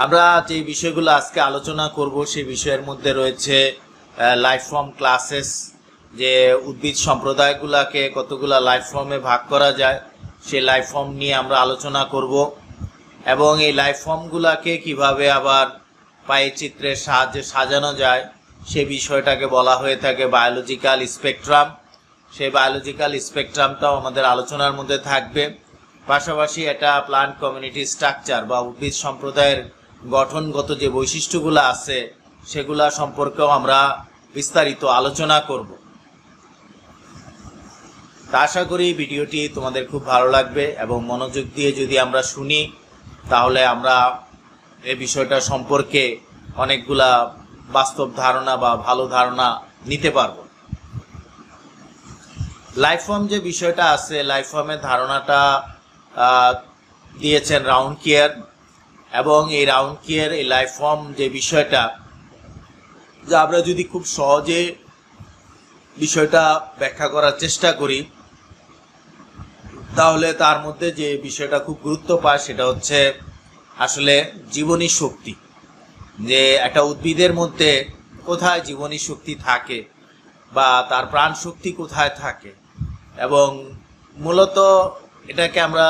আমরা যে বিষয়গুলো আজকে আলোচনা করব সেই বিষয়ের মধ্যে রয়েছে লাইফ ফর্ম ক্লাসেস, যে উদ্ভিদ সম্প্রদায়গুলোকে কতগুলো লাইফ ফর্মে ভাগ করা যায় সেই লাইফ ফর্ম নিয়ে আমরা আলোচনা করব এবং এই লাইফ ফর্মগুলোকে কিভাবে আবার পাইচিত্রের সাহায্যে সাজানো যায় সেই বিষয়টাকে বলা হয়ে থাকে বায়োলজিক্যাল স্পেকট্রাম। সেই বায়োলজিক্যাল স্পেকট্রামটাও আমাদের আলোচনার মধ্যে থাকবে। পাশাপাশি এটা প্লান্ট কমিউনিটি স্ট্রাকচার বা উদ্ভিদ সম্প্রদায়ের গঠনগত যে বৈশিষ্ট্যগুলো আছে সেগুলা সম্পর্কেও আমরা বিস্তারিত আলোচনা করব। তা আশা করি ভিডিওটি তোমাদের খুব ভালো লাগবে এবং মনোযোগ দিয়ে যদি আমরা শুনি তাহলে আমরা এই বিষয়টা সম্পর্কে অনেকগুলা বাস্তব ধারণা বা ভালো ধারণা নিতে পারব। লাইফ ফর্ম যে বিষয়টা আছে, লাইফ ফর্মের ধারণাটা দিয়েছেন রাউন্ডকিয়ার এবং এই রাউন্ডকিয়ার এই লাইফ ফর্ম যে বিষয়টা, যা আমরা যদি খুব সহজে বিষয়টা ব্যাখ্যা করার চেষ্টা করি তাহলে তার মধ্যে যে বিষয়টা খুব গুরুত্ব পায় সেটা হচ্ছে আসলে জীবনী শক্তি। যে একটা উদ্ভিদের মধ্যে কোথায় জীবনী শক্তি থাকে বা তার প্রাণ শক্তি কোথায় থাকে, এবং মূলত এটাকে আমরা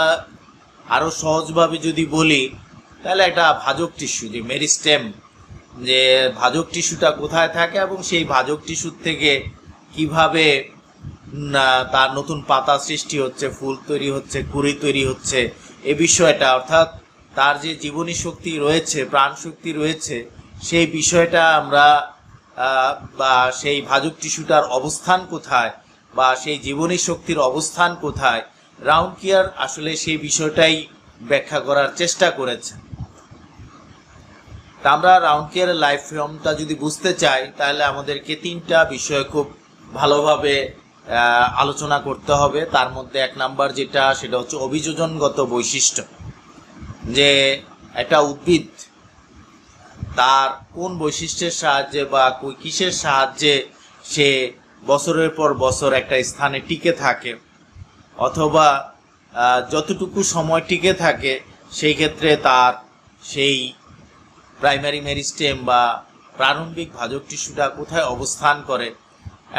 আরও সহজভাবে যদি বলি তাহলে একটা ভাজক টিস্যু, যে মেরিস্টেম, যে ভাজক টিস্যুটা কোথায় থাকে এবং সেই ভাজক টিস্যুর থেকে কিভাবে তার নতুন পাতা সৃষ্টি হচ্ছে, ফুল তৈরি হচ্ছে, কুঁড়ি তৈরি হচ্ছে, এই বিষয়টা অর্থাৎ তার যে জীবনী শক্তি রয়েছে, প্রাণ শক্তি রয়েছে, সেই বিষয়টা আমরা বা সেই ভাজক টিস্যুটার অবস্থান কোথায় বা সেই জীবনী শক্তির অবস্থান কোথায়, রাউন্ডকিয়ার আসলে সেই বিষয়টাই ব্যাখ্যা করার চেষ্টা করেছেন। তা আমরা রাউন্ডকিয়ারের লাইফ ফর্মটা যদি বুঝতে চাই তাহলে আমাদেরকে তিনটা বিষয় খুব ভালোভাবে আলোচনা করতে হবে। তার মধ্যে এক নাম্বার যেটা, সেটা হচ্ছে অভিযোজনগত বৈশিষ্ট্য। যে একটা উদ্ভিদ তার কোন বৈশিষ্ট্যের সাহায্যে বা কিসের সাহায্যে সে বছরের পর বছর একটা স্থানে টিকে থাকে, অথবা যতটুকু সময় টিকে থাকে সেই ক্ষেত্রে তার সেই প্রাইমারি মেরিস্টেম বা প্রারম্ভিক ভাজক টিস্যুটা কোথায় অবস্থান করে।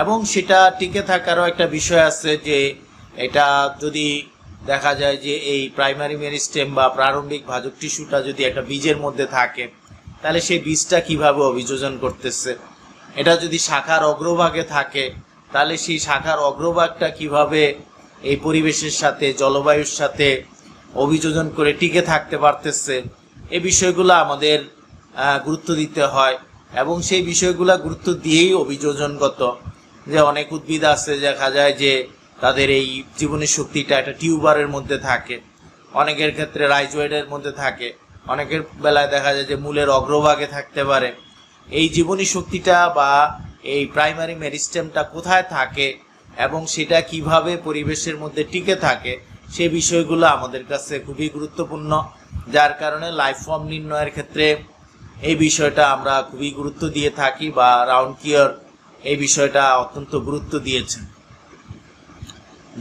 এবং সেটা টিকে থাকারও একটা বিষয় আছে, যে এটা যদি দেখা যায় যে এই প্রাইমারি মেরিস্টেম বা প্রারম্ভিক ভাজক টিস্যুটা যদি একটা বীজের মধ্যে থাকে তাহলে সেই বীজটা কিভাবে অভিযোজন করতেছে। এটা যদি শাখার অগ্রভাগে থাকে তাহলে সেই শাখার অগ্রভাগটা কিভাবে এই পরিবেশের সাথে, জলবায়ুর সাথে অভিযোজন করে টিকে থাকতে পারতেছে, এই বিষয়গুলো আমাদের গুরুত্ব দিতে হয়। এবং সেই বিষয়গুলো গুরুত্ব দিয়েই অভিযোজনগত, যে অনেক উদ্ভিদ আছে দেখা যায় যে তাদের এই জীবনী শক্তিটা একটা টিউবারের মধ্যে থাকে, অনেকের ক্ষেত্রে রাইজয়েডের মধ্যে থাকে, অনেকের বেলায় দেখা যায় যে মূলের অগ্রভাগে থাকতে পারে। এই জীবনী শক্তিটা বা এই প্রাইমারি মেরিস্টেমটা কোথায় থাকে এবং সেটা কিভাবে পরিবেশের মধ্যে টিকে থাকে, সেই বিষয়গুলো আমাদের কাছে খুবই গুরুত্বপূর্ণ। যার কারণে লাইফ ফর্ম নির্ণয়ের ক্ষেত্রে এই বিষয়টা আমরা খুবই গুরুত্ব দিয়ে থাকি, বা রাউন্ডকিয়ার এই বিষয়টা অত্যন্ত গুরুত্ব দিয়েছেন।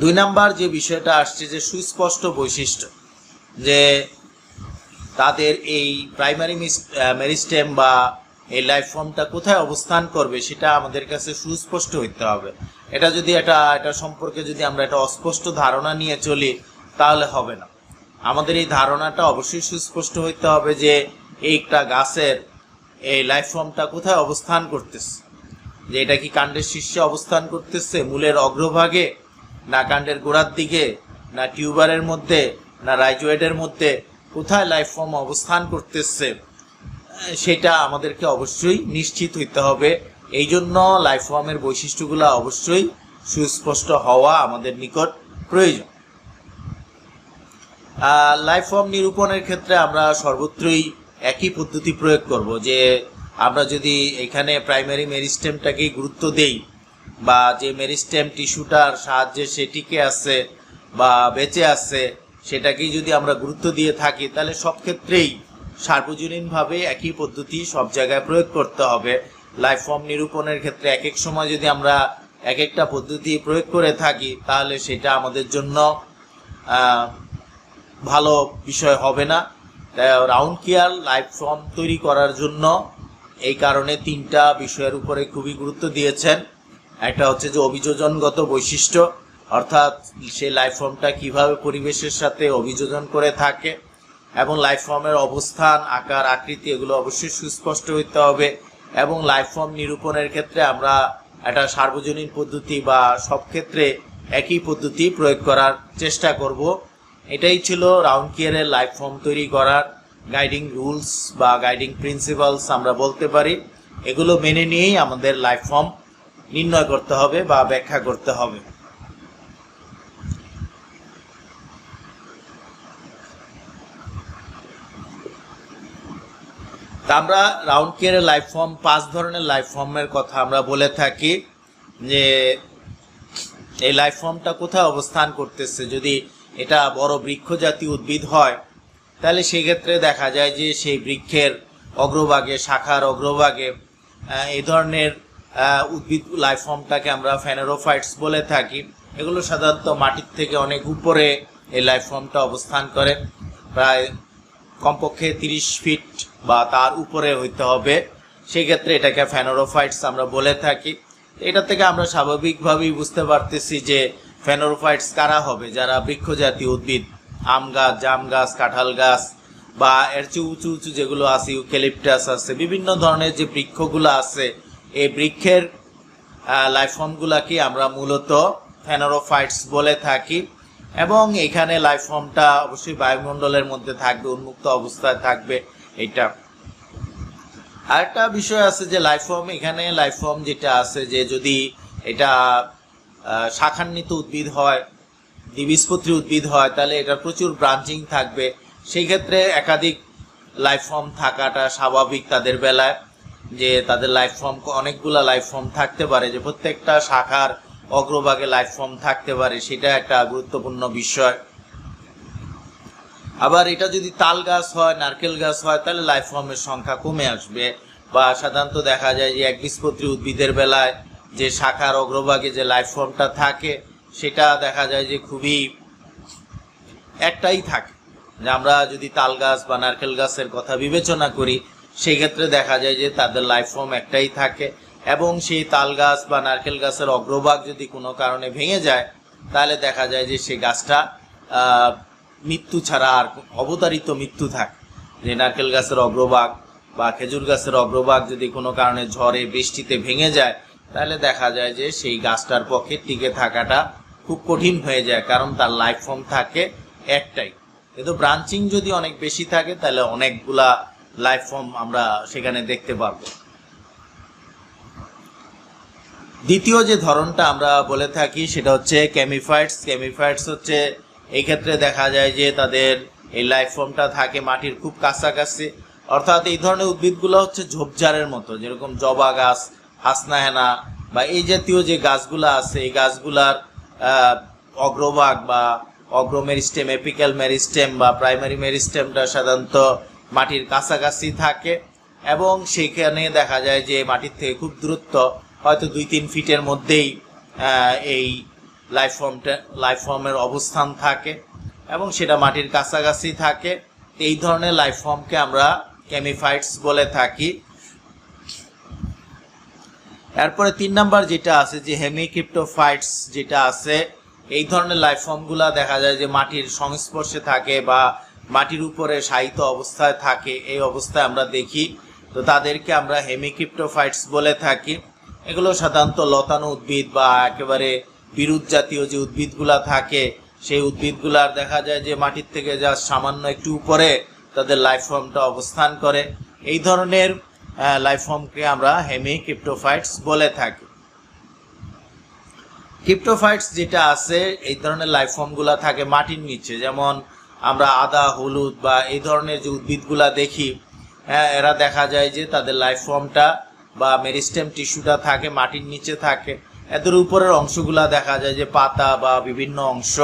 দুই নাম্বার যে বিষয়টা আসছে, যে সুস্পষ্ট বৈশিষ্ট্য, যে তাদের এই প্রাইমারি মেরিস্টেম বা এই লাইফ ফর্মটা কোথায় অবস্থান করবে সেটা আমাদের কাছে সুস্পষ্ট হইতে হবে। এটা যদি এটা সম্পর্কে যদি আমরা একটা অস্পষ্ট ধারণা নিয়ে চলি তাহলে হবে না। আমাদের এই ধারণাটা অবশ্যই সুস্পষ্ট হইতে হবে যে একটা গাছের এই লাইফ ফর্মটা কোথায় অবস্থান করতেছে, যে এটা কি কাণ্ডের শীর্ষে অবস্থান করতেছে, মূলের অগ্রভাগে, না কাণ্ডের গোড়ার দিকে, না টিউবারের মধ্যে, না রাইজয়েডের মধ্যে, কোথায় লাইফ ফর্ম অবস্থান করতেছে সেটা আমাদেরকে অবশ্যই নিশ্চিত হইতে হবে। এই জন্য লাইফ ফর্মের বৈশিষ্ট্যগুলো অবশ্যই সুস্পষ্ট হওয়া আমাদের নিকট প্রয়োজন। লাইফ ফর্ম নিরূপণের ক্ষেত্রে আমরা সর্বত্রই একই পদ্ধতি প্রয়োগ করব, যে আমরা যদি এখানে প্রাইমারি মেরিস্টেমটাকেই গুরুত্ব দেই, বা যে মেরিস্টেম টিস্যুটার সাহায্যে সে টিকে আছে বা বেঁচে আছে সেটাকেই যদি আমরা গুরুত্ব দিয়ে থাকি তাহলে সব ক্ষেত্রেই সার্বজনীনভাবে একই পদ্ধতি সব জায়গায় প্রয়োগ করতে হবে। লাইফ ফর্ম নিরূপণের ক্ষেত্রে এক এক সময় যদি আমরা এক একটা পদ্ধতি প্রয়োগ করে থাকি তাহলে সেটা আমাদের জন্য ভালো বিষয় হবে না। রাউন্ড কেয়ার লাইফ ফর্ম তৈরি করার জন্য এই কারণে তিনটা বিষয়ের উপরে খুবই গুরুত্ব দিয়েছেন। একটা হচ্ছে যে অভিযোজনগত বৈশিষ্ট্য, অর্থাৎ সেই লাইফ ফর্মটা কিভাবে পরিবেশের সাথে অভিযোজন করে থাকে, এবং লাইফ ফর্মের অবস্থান, আকার, আকৃতি এগুলো অবশ্যই সুস্পষ্ট হইতে হবে। এবং লাইফ ফর্ম নিরূপণের ক্ষেত্রে আমরা একটা সার্বজনীন পদ্ধতি বা সব ক্ষেত্রে একই পদ্ধতি প্রয়োগ করার চেষ্টা করব। এটাই ছিল রাউন্ড কেয়ারের লাইফ ফর্ম তৈরি করার গাইডিং রুলস বা গাইডিং প্রিন্সিপালস আমরা বলতে পারি। এগুলো মেনে নিয়েই আমাদের লাইফ ফর্ম নির্ণয় করতে হবে বা ব্যাখ্যা করতে হবে। আমরা রাউন্ড কেয়ারের লাইফ ফর্ম 5 ধরনের লাইফ ফর্মের কথা আমরা বলে থাকি, যে এই লাইফ ফর্মটা কোথায় অবস্থান করতেছে। যদি এটা বড় বৃক্ষ জাতীয় উদ্ভিদ হয় তাহলে সেক্ষেত্রে দেখা যায় যে সেই বৃক্ষের অগ্রভাগে, শাখার অগ্রভাগে এই ধরনের উদ্ভিদ লাইফ ফর্মটাকে আমরা ফেনেরোফাইটস বলে থাকি। এগুলো সাধারণত মাটির থেকে অনেক উপরে এই লাইফ ফর্মটা অবস্থান করে, প্রায় কমপক্ষে 30 ফিট বা তার উপরে হইতে হবে। সেই ক্ষেত্রে এটাকে ফেনেরোফাইটস আমরা বলে থাকি। এটা থেকে আমরা স্বাভাবিকভাবেই বুঝতে পারতেছি যে ফেনেরোফাইটস কারা হবে, যারা বৃক্ষ জাতীয় উদ্ভিদ, আম গাছ, জাম গাছ, কাঁঠাল গাছ, বা এর চেয়ে উঁচু উঁচু যেগুলো আছে, ইউক্যালিপটাস আছে, বিভিন্ন ধরনের যে বৃক্ষগুলো আছে, এই বৃক্ষের লাইফ ফর্মগুলাকে আমরা মূলত ফেনেরোফাইটস বলে থাকি। এবং এখানে লাইফ ফর্মটা অবশ্যই বায়ুমণ্ডলের মধ্যে থাকবে, উন্মুক্ত অবস্থায় থাকবে। এটা আরেকটা বিষয় আছে যে লাইফ ফর্ম, এখানে লাইফ ফর্ম যেটা আছে যে যদি এটা শাখান্বিত উদ্ভিদ হয়, দ্বিবীজপত্রী উদ্ভিদ হয়, তাহলে এটা প্রচুর ব্রাঞ্চিং থাকবে। সেই ক্ষেত্রে একাধিক লাইফ ফর্ম থাকাটা স্বাভাবিক তাদের বেলায়, যে তাদের লাইফ ফর্ম অনেকগুলা লাইফ ফর্ম থাকতে পারে, যে প্রত্যেকটা শাখার অগ্রভাগে লাইফ ফর্ম থাকতে পারে, সেটা একটা গুরুত্বপূর্ণ বিষয়। আবার এটা যদি তাল গাছ হয়, নারকেল গাছ হয়, তাহলে লাইফ ফর্মের সংখ্যা কমে আসবে। বা সাধারণত দেখা যায় যে একবীজপত্রী উদ্ভিদের বেলায় যে শাখার অগ্রভাগে যে লাইফ ফর্মটা থাকে সেটা দেখা যায় যে খুবই একটাই থাকে। যে আমরা যদি তাল গাছ বা নারকেল গাছের কথা বিবেচনা করি, সেই ক্ষেত্রে দেখা যায় যে তাদের লাইফ ফর্ম একটাই থাকে। এবং সেই তাল গাছ বা নারকেল গাছের অগ্রভাগ যদি কোনো কারণে ভেঙে যায়, তাহলে দেখা যায় যে সেই গাছটা মৃত্যু ছাড়া আর অবতারিত মৃত্যু থাকে। যে নারকেল গাছের অগ্রভাগ বা খেজুর গাছের অগ্রভাগ যদি কোনো কারণে ঝড়ে, বৃষ্টিতে ভেঙে যায়, তাহলে দেখা যায় যে সেই গাছটার পক্ষে টিকে থাকাটা খুব কঠিন হয়ে যায়, কারণ তার লাইফ ফর্ম থাকে একটাই। কিন্তু ব্রাঞ্চিং যদি অনেক বেশি থাকে তাহলে অনেকগুলা লাইফ ফর্ম আমরা সেখানে দেখতে পারবো। দ্বিতীয় যে ধরনটা আমরা বলে থাকি সেটা হচ্ছে ক্যামিফাইটস। ক্যামিফাইটস হচ্ছে এই ক্ষেত্রে দেখা যায় যে তাদের এই লাইফ ফর্মটা থাকে মাটির খুব কাছাকাছি, অর্থাৎ এই ধরনের উদ্ভিদগুলো হচ্ছে ঝোপঝাড়ের মতো, যেরকম জবা গাছ, হাসনাহেনা বা এই জাতীয় যে গাছগুলো আছে, এই গাছগুলার অগ্রভাগ বা অগ্র মেরিস্টেম, এপিক্যাল মেরিস্টেম বা প্রাইমারি মেরিস্টেমটা সাধারণত মাটির কাছাকাছি থাকে। এবং সেইখানে দেখা যায় যে মাটির থেকে খুব দূরত্ব, হয়তো 2-3 ফিটের মধ্যেই এই লাইফ ফর্মের অবস্থান থাকে এবং সেটা মাটির কাছাকাছি থাকে। এই ধরনের লাইফ ফর্মকে আমরা ক্যামিফাইটস বলে থাকি। এরপরে 3 নাম্বার যেটা আছে যে হেমিক্রিপ্টোফাইটস যেটা আছে, এই ধরনের লাইফ ফর্মগুলা দেখা যায় যে মাটির সংস্পর্শে থাকে বা মাটির উপরে শায়িত অবস্থায় থাকে। এই অবস্থায় আমরা দেখি, তো তাদেরকে আমরা হেমিক্রিপ্টোফাইটস বলে থাকি। এগুলো সাধারণত লতানো উদ্ভিদ বা একেবারে বিরুৎ জাতীয় যে উদ্ভিদগুলা থাকে, সেই উদ্ভিদগুলার দেখা যায় যে মাটির থেকে যা সামান্য একটু উপরে তাদের লাইফ ফর্মটা অবস্থান করে। এই ধরনের লাইফ ফর্মকে আমরা হেমিক্রিপ্টোফাইটস বলে থাকি। ক্রিপ্টোফাইটস যেটা আছে, এই ধরনের লাইফ ফর্মগুলা থাকে মাটির নিচে, যেমন আমরা আদা, হলুদ বা এই ধরনের যে উদ্ভিদগুলা দেখি, এরা দেখা যায় যে তাদের লাইফ ফর্মটা বা মেরিস্টেম টিস্যুটা থাকে মাটির নিচে থাকে। এদের উপরের অংশগুলা দেখা যায় যে পাতা বা বিভিন্ন অংশ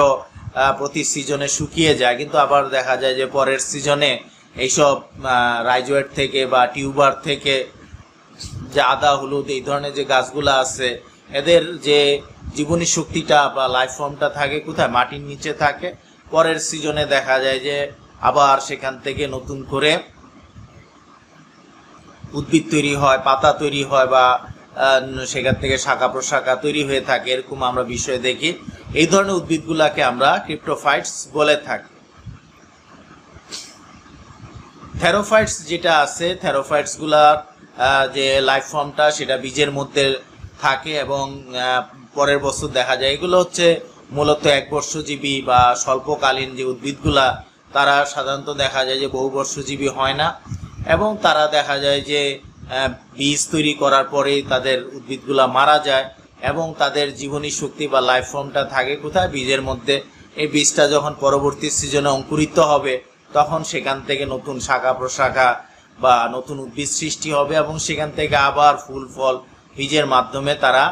প্রতি সিজনে শুকিয়ে যায়, কিন্তু আবার দেখা যায় যে পরের সিজনে এইসব রাইজোয়েট থেকে বা টিউবার থেকে যে আদা, হলুদ এই ধরনের যে গাছগুলা আছে, এদের যে জীবনী শক্তিটা বা লাইফ ফর্মটা থাকে কোথায়? মাটির নিচে থাকে। পরের সিজনে দেখা যায় যে আবার সেখান থেকে নতুন করে উদ্ভিদ তৈরি হয়, পাতা তৈরি হয়, বা সেখান থেকে শাখা প্রশাখা তৈরি হয়ে থাকে, এরকম আমরা বিষয় দেখি। এই ধরনের উদ্ভিদগুলাকে আমরা ক্রিপ্টোফাইটস বলে থাকি। থেরোফাইটস যেটা আছে, থেরোফাইটস গুলার যে লাইফ ফর্মটা সেটা বীজের মধ্যে থাকে এবং পরের বছর দেখা যায়। এগুলো হচ্ছে মূলত একবর্ষজীবী বা স্বল্পকালীন যে উদ্ভিদগুলা, তারা সাধারণত দেখা যায় যে বহুবর্ষজীবী হয় না, এবং তারা দেখা যায় যে বীজ তৈরি করার পরেই তাদের উদ্ভিদগুলা মারা যায়, এবং তাদের জীবনী শক্তি বা লাইফ ফর্মটা থাকে কোথায়? বীজের মধ্যে। এই বীজটা যখন পরবর্তী সিজনে অঙ্কুরিত হবে, তখন সেখান থেকে নতুন শাখা প্রশাখা বা নতুন উদ্ভিদ সৃষ্টি হবে, এবং সেখান থেকে আবার ফুল ফল বীজের মাধ্যমে তারা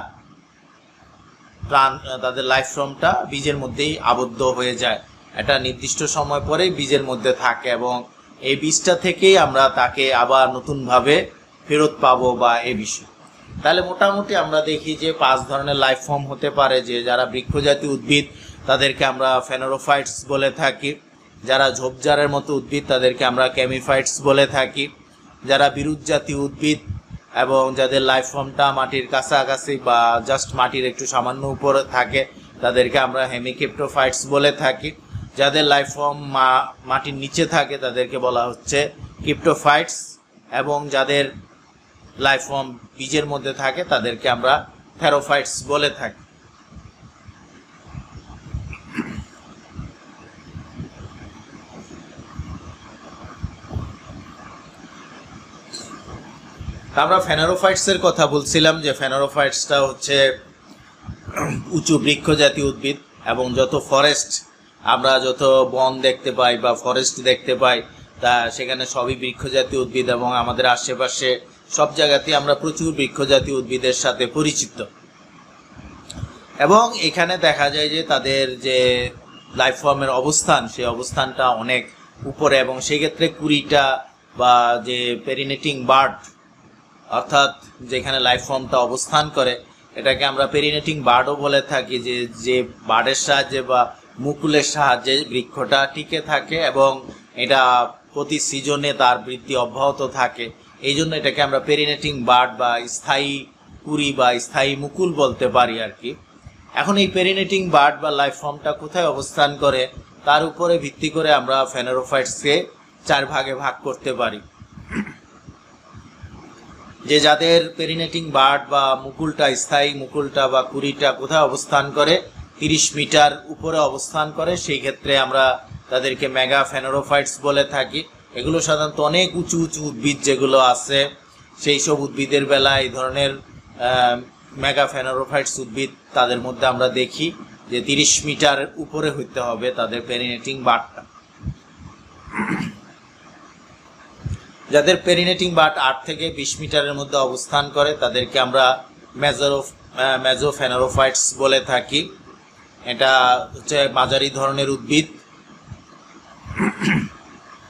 তাদের লাইফ ফর্মটা বীজের মধ্যেই আবদ্ধ হয়ে যায়। এটা নির্দিষ্ট সময় পরেই বীজের মধ্যে থাকে, এবং এই বীজটা থেকেই আমরা তাকে আবার নতুনভাবে ফেরত পাবো বা এই বিষয়। তাহলে মোটামুটি আমরা দেখি যে 5 ধরনের লাইফ ফর্ম হতে পারে। যে যারা বৃক্ষজাতীয় উদ্ভিদ তাদেরকে আমরা ফেনোরোফাইটস বলে থাকি, যারা ঝোপঝাড়ের মতো উদ্ভিদ তাদেরকে আমরা কেমিফাইটস বলে থাকি, যারা বিরুৎ জাতীয় উদ্ভিদ এবং যাদের লাইফ ফর্মটা মাটির কাছাকাছি বা জাস্ট মাটির একটু সামান্য উপরে থাকে তাদেরকে আমরা হেমিক্রিপ্টোফাইটস বলে থাকি, যাদের লাইফ ফর্ম মাটির নিচে থাকে তাদেরকে বলা হচ্ছে ক্রিপ্টোফাইটস, এবং যাদের লাইফ ফর্ম বীজের মধ্যে থাকে তাদেরকে আমরা থেরোফাইটস বলে থাকি। আমরা ফেনোরোফাইটস এর কথা বলছিলাম, যে ফেনোরোফাইটসটা হচ্ছে উঁচু বৃক্ষ জাতীয় উদ্ভিদ, এবং যত ফরেস্ট আমরা যত বন দেখতে পাই বা ফরেস্ট দেখতে পাই তা সেখানে সবই বৃক্ষ জাতীয় উদ্ভিদ, এবং আমাদের আশেপাশে সব জায়গাতেই আমরা প্রচুর বৃক্ষ জাতীয় উদ্ভিদের সাথে পরিচিত। এবং এখানে দেখা যায় যে তাদের যে লাইফ ফর্মের অবস্থান, সেই অবস্থানটা অনেক উপরে, এবং সেই ক্ষেত্রে 20টা বা যে পেরিনেটিং বার্ড, অর্থাৎ যেখানে লাইফ ফর্মটা অবস্থান করে এটাকে আমরা পেরিনেটিং বার্ডও বলে থাকি, যে বার্ডের সাহায্যে বা মুকুলের সাহায্যে বৃক্ষটা টিকে থাকে এবং এটা প্রতি সিজনে তার বৃদ্ধি অব্যাহত থাকে। এই জন্য এটাকে আমরা পেরিনেটিং বার্ড বা স্থায়ী কুড়ি বা স্থায়ী মুকুল বলতে পারি আর কি। এখন এই পেরিনেটিং বার্ড বা লাইফ ফর্মটা কোথায় অবস্থান করে তার উপরে ভিত্তি করে আমরা ফেনোরোফাইটসকে 4 ভাগে ভাগ করতে পারি। যে যাদের পেরিনেটিং বার্ড বা মুকুলটা, স্থায়ী মুকুলটা বা কুড়িটা কোথায় অবস্থান করে? 30 মিটার উপরে অবস্থান করে, সেই ক্ষেত্রে আমরা তাদেরকে মেগা ফেনোরোফাইটস বলে থাকি। এগুলো সাধারণত অনেক উঁচু উঁচু উদ্ভিদ যেগুলো আছে, সেই সব উদ্ভিদের বেলায় এই ধরনের মেগা ফেনোরোফাইটস উদ্ভিদ তাদের মধ্যে আমরা দেখি যে 30 মিটার উপরে হইতে হবে তাদের পেরিনেটিং বার্ডটা। যাদের পেরিনেটিং বার্ড 8 থেকে 20 মিটারের মধ্যে অবস্থান করে তাদেরকে আমরা মেজো ফেনোরোফাইটস বলে থাকি। এটা হচ্ছে মাঝারি ধরনের উদ্ভিদ।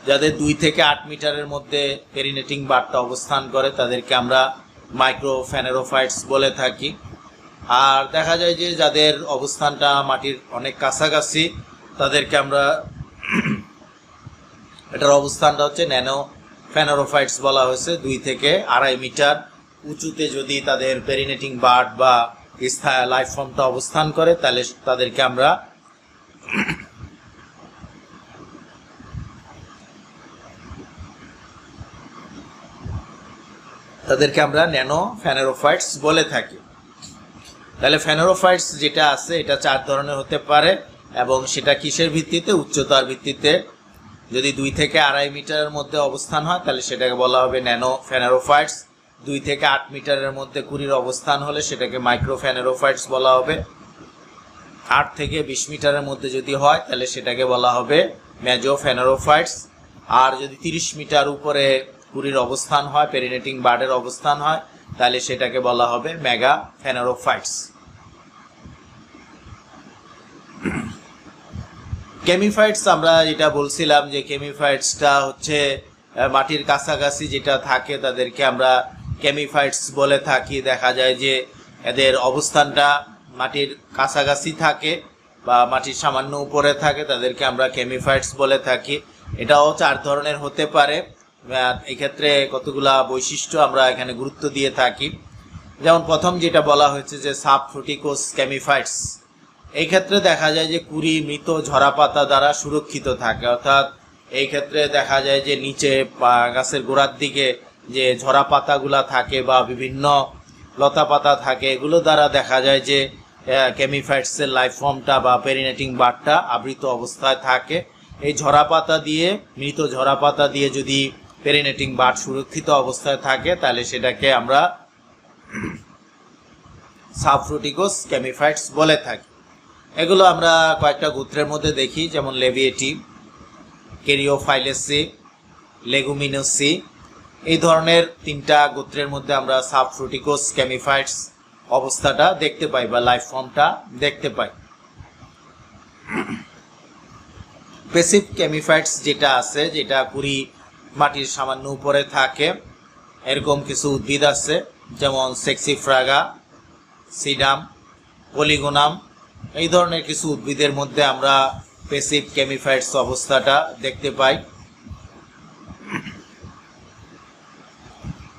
যাদের 2 থেকে 8 মিটারের মধ্যে পেরিনেটিং বার্ডটা অবস্থান করে তাদেরকে আমরা মাইক্রো ফেনোরোফাইটস বলে থাকি। আর দেখা যায় যে যাদের অবস্থানটা মাটির অনেক কাছাকাছি তাদেরকে আমরা এটার অবস্থানটা হচ্ছে ন্যানো ফেনোরোফাইটস বলা হয়েছে। 2 থেকে 2.5 মিটার উঁচুতে যদি তাদের পেরিনেটিং বার্ড বা স্থায়ী লাইফ ফর্মটা অবস্থান করে তাহলে তাদেরকে আমরা ন্যানো ফেনোরোফাইটস বলে থাকি। তাহলে ফেনোরোফাইটস যেটা আছে এটা 4 ধরনের হতে পারে, এবং সেটা কিসের ভিত্তিতে? উচ্চতার ভিত্তিতে। যদি 2 থেকে 2.5 মিটারের মধ্যে অবস্থান হয় তাহলে সেটাকে বলা হবে ন্যানো ফেনোরোফাইটস। 2 থেকে 8 মিটারের মধ্যে কুড়ির অবস্থান হলে সেটাকে মাইক্রো ফেনোরোফাইটস বলা হবে। 8 থেকে 20 মিটারের মধ্যে যদি হয় তাহলে সেটাকে বলা হবে মেজো ফেনোরোফাইটস। আর যদি 30 মিটার উপরে কুড়ির অবস্থান হয়, পেরিনেটিং বার্ডের অবস্থান হয়, তাহলে সেটাকে বলা হবে মেগা ফেনোরোফাইটস। কেমিফাইটস আমরা যেটা বলছিলাম যে কেমিফাইটসটা হচ্ছে মাটির কাছাকাছি যেটা থাকে তাদেরকে আমরা কেমিফাইটস বলে থাকি। দেখা যায় যে এদের অবস্থানটা মাটির কাছাকাছি থাকে বা মাটির সামান্য উপরে থাকে, তাদেরকে আমরা কেমিফাইটস বলে থাকি। এটাও 4 ধরনের হতে পারে। এই ক্ষেত্রে কতগুলা বৈশিষ্ট্য আমরা এখানে গুরুত্ব দিয়ে থাকি। যেমন প্রথম যেটা বলা হয়েছে যে সাবফ্রুটিকোস ক্যামিফাইটস, এই ক্ষেত্রে দেখা যায় যে কুড়ি মৃত ঝরা পাতা দ্বারা সুরক্ষিত থাকে, অর্থাৎ এই ক্ষেত্রে দেখা যায় যে নিচে গাছের গোড়ার দিকে যে ঝরা পাতাগুলা থাকে বা বিভিন্ন লতা পাতা থাকে, এগুলো দ্বারা দেখা যায় যে ক্যামিফাইটসের লাইফ ফর্মটা বা পেরিনেটিং বাডটা আবৃত অবস্থায় থাকে। এই ঝরা পাতা দিয়ে, মৃত ঝরা পাতা দিয়ে যদি পেরিনেটিং বাড সুরক্ষিত অবস্থায় থাকে তাহলে সেটাকে আমরা সাবফ্রুটিকোস ক্যামিফাইটস বলে থাকি। এগুলো আমরা কয়েকটা গোত্রের মধ্যে দেখি, যেমন লেভিয়েটি, কেরিওফাইলেসি, লেগুমিনোসি, এই ধরনের 3টা গোত্রের মধ্যে আমরা সাবফ্রুটিকোস ক্যামিফাইটস অবস্থাটা দেখতে পাই বা লাইফ ফর্মটা দেখতে পাই। প্যাসিভ ক্যামিফাইটস যেটা আছে, যেটা কুড়ি মাটির সামান্য উপরে থাকে, এরকম কিছু উদ্ভিদ আছে, যেমন সেক্সিফ্রাগা, সিডাম, পলিগোনাম, এই ধরনের কিছু উদ্ভিদের মধ্যে আমরা প্যাসিভ ক্যামিফাইটস অবস্থাটা দেখতে পাই।